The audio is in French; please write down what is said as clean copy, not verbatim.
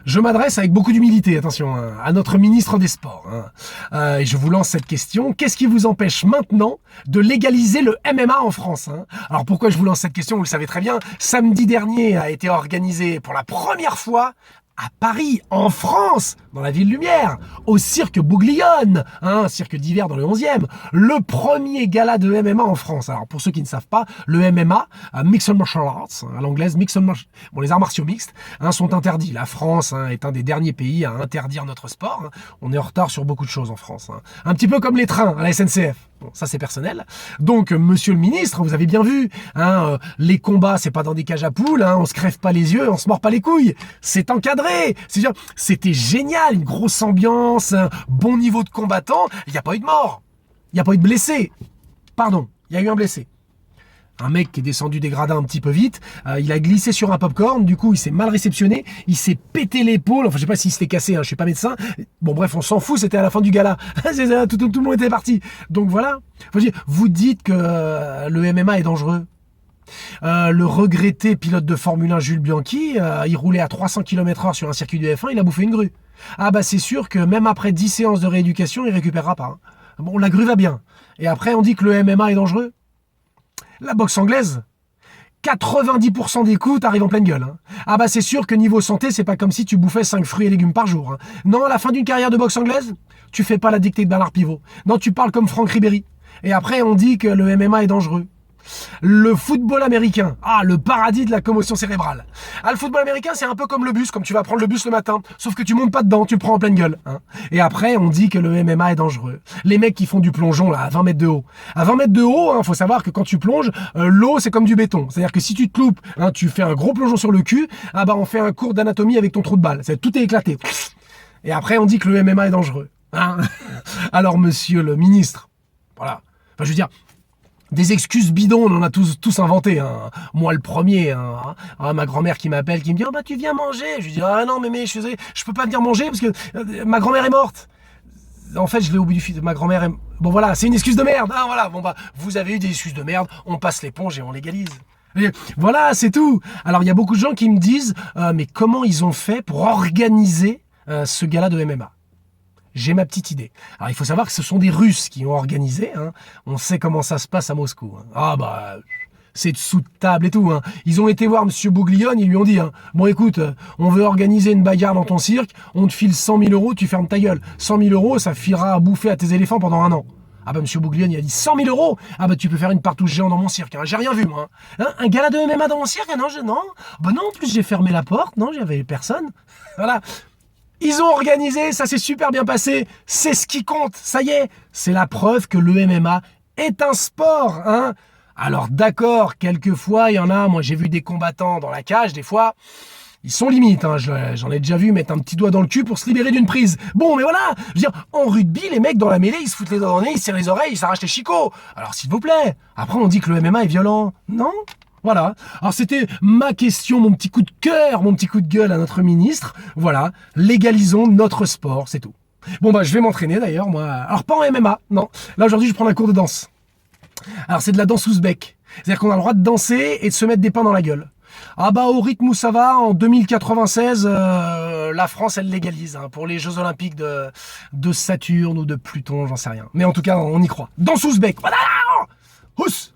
Je m'adresse avec beaucoup d'humilité, attention, hein, à notre ministre des Sports. Et je vous lance cette question. Qu'est-ce qui vous empêche maintenant de légaliser le MMA en France, hein? Alors pourquoi je vous lance cette question? Vous le savez très bien. Samedi dernier a été organisé pour la première fois à Paris, en France, dans la ville lumière, au cirque Bouglione, un cirque d'hiver dans le 11e, le premier gala de MMA en France. Alors pour ceux qui ne savent pas, le MMA, Mixed Martial Arts, à l'anglaise, les arts martiaux mixtes, sont interdits. La France est un des derniers pays à interdire notre sport. On est en retard sur beaucoup de choses en France. Un petit peu comme les trains à la SNCF. Bon, ça c'est personnel. Donc, monsieur le ministre, vous avez bien vu, les combats, c'est pas dans des cages à poules, on se crève pas les yeux, on se mord pas les couilles. C'est encadré. C'était génial, une grosse ambiance, un bon niveau de combattants. Il n'y a pas eu de mort. Il n'y a pas eu de blessés. Pardon, il y a eu un blessé. Un mec qui est descendu des gradins un petit peu vite, il a glissé sur un popcorn, du coup il s'est mal réceptionné, il s'est pété l'épaule, enfin je sais pas s'il s'était cassé, je suis pas médecin, bon bref on s'en fout, c'était à la fin du gala, tout le monde était parti, donc voilà, vous dites que le MMA est dangereux. Le regretté pilote de Formule 1 Jules Bianchi, il roulait à 300 km/h sur un circuit de F1, il a bouffé une grue. Ah bah c'est sûr que même après 10 séances de rééducation, il récupérera pas. Bon, la grue va bien. Et après on dit que le MMA est dangereux. La boxe anglaise, 90% des coups, t'arrives en pleine gueule. Ah bah c'est sûr que niveau santé, c'est pas comme si tu bouffais 5 fruits et légumes par jour. Non, à la fin d'une carrière de boxe anglaise, tu fais pas la dictée de Bernard Pivot. Non, tu parles comme Franck Ribéry. Et après, on dit que le MMA est dangereux. Le football américain, le paradis de la commotion cérébrale. Le football américain, c'est un peu comme le bus, comme tu vas prendre le bus le matin, sauf que tu montes pas dedans, tu le prends en pleine gueule. Et après, on dit que le MMA est dangereux. Les mecs qui font du plongeon là, à 20 mètres de haut. À 20 mètres de haut, faut savoir que quand tu plonges, l'eau c'est comme du béton. C'est-à-dire que si tu te loupes, tu fais un gros plongeon sur le cul, on fait un cours d'anatomie avec ton trou de balle. Tout est éclaté. Et après, on dit que le MMA est dangereux. Alors, monsieur le ministre, voilà. Enfin, je veux dire, des excuses bidons, on en a tous inventé. Moi le premier. Ma grand-mère qui m'appelle, qui me dit « tu viens manger ?» Je lui dis « non mais je peux pas venir manger parce que ma grand-mère est morte. » En fait, je l'ai au bout du fil. Ma grand-mère est... Bon voilà, c'est une excuse de merde. Voilà, vous avez eu des excuses de merde, on passe l'éponge et on légalise. Et voilà, c'est tout. Alors il y a beaucoup de gens qui me disent « mais comment ils ont fait pour organiser ce gala de MMA ?» J'ai ma petite idée. Alors, il faut savoir que ce sont des Russes qui ont organisé. On sait comment ça se passe à Moscou. C'est sous table et tout. Ils ont été voir Monsieur Bouglione, ils lui ont dit bon écoute, on veut organiser une bagarre dans ton cirque, on te file 100 000 euros, tu fermes ta gueule. 100 000 euros, ça filera à bouffer à tes éléphants pendant 1 an. Monsieur Bouglione, il a dit 100 000 euros. Tu peux faire une partouche géante dans mon cirque. J'ai rien vu, moi. Un gala de MMA dans mon cirque? Non. Non, en plus, j'ai fermé la porte. Non, j'avais personne. Voilà. Ils ont organisé, ça s'est super bien passé, c'est ce qui compte, ça y est, c'est la preuve que le MMA est un sport, Alors d'accord, quelquefois, il y en a, moi j'ai vu des combattants dans la cage, des fois, ils sont limites, j'en ai déjà vu mettre un petit doigt dans le cul pour se libérer d'une prise. Bon, mais voilà, je veux dire, en rugby, les mecs dans la mêlée, ils se foutent les doigts dans le nez, ils se serrent les oreilles, ils s'arrachent les chicots. Alors s'il vous plaît, après on dit que le MMA est violent, non ? Voilà, alors c'était ma question, mon petit coup de cœur, mon petit coup de gueule à notre ministre. Voilà, légalisons notre sport, c'est tout. Bon je vais m'entraîner d'ailleurs, moi. Alors pas en MMA, non. Là aujourd'hui je prends un cours de danse. Alors c'est de la danse ouzbek. C'est-à-dire qu'on a le droit de danser et de se mettre des pains dans la gueule. Au rythme où ça va, en 2096, la France elle légalise pour les Jeux Olympiques de Saturne ou de Pluton, j'en sais rien. Mais en tout cas on y croit. Danse ouzbek, voilà. Houss.